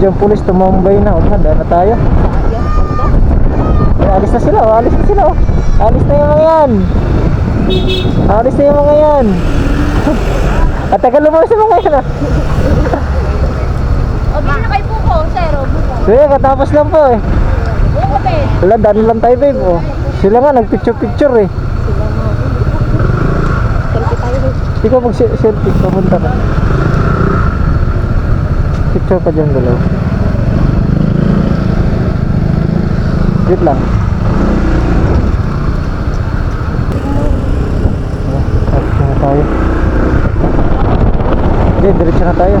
yung pulis tumambay na. Huwag na, daan na tayo. Alis na sila, oh. Alis na sila, oh. Alis na yung mga yan. Alis na yung mga yan. At tagal naman sa mga yan, ah. O, di na kayo po, sir. Kaya katapos lang po eh. Wala, daan lang tayo, babe, oh. Sila nga, nagpicture-picture eh. Selfie tayo, babe. Ikaw mag-selfie, papunta ka. Picture pa dyan dalaw. Wait lang. Diretso na tayo. Okay, diretso na tayo.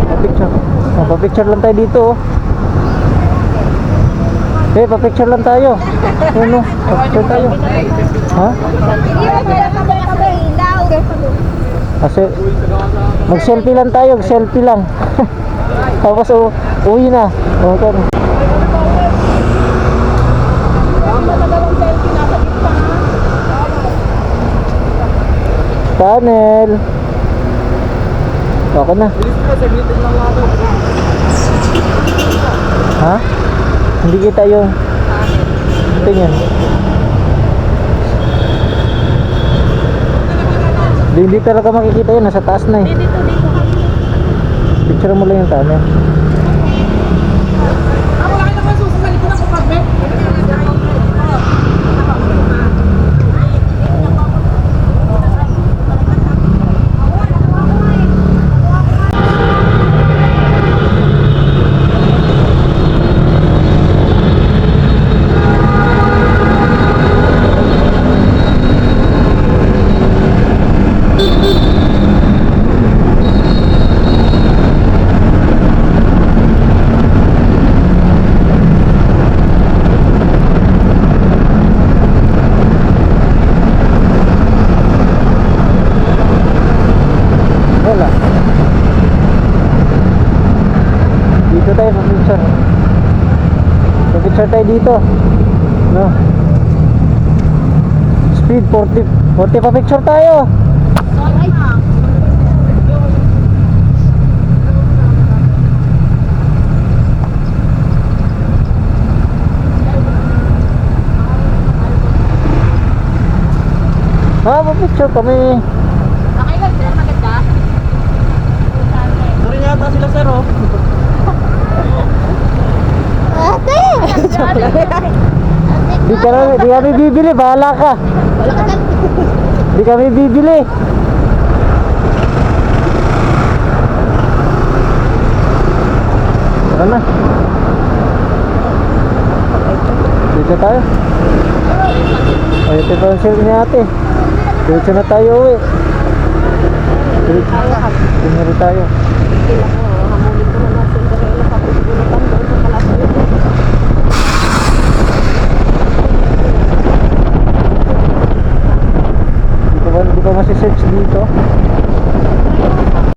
Pa-picture. Pa-picture lang tayo dito, oh. Okay, pa-picture lang tayo. Ano? Pa-picture tayo. Ha? Kasi mag-selfie lang tayo, selfie lang. Tapos uwi na. Okay. Tunnel. Okay na. Ha? Hindi kita yung tingin. Hindi talaga makikita yun, nasa taas na eh. Dito. Picture mo lang yung tunnel. Wala ka naman susunod ko na kapag Wala. Dito tayo pa-picture. Pa-picture tayo dito. No. Speed 40. 40 pa-picture tayo. Pa-picture kami. Rin yata sila sir oh. Di kami bibili, bahala ka. Di kami bibili. Tara na. Dito tayo. Ay, ito pa ang sale ni ate. Dito na tayo uwi. Dito na tayo.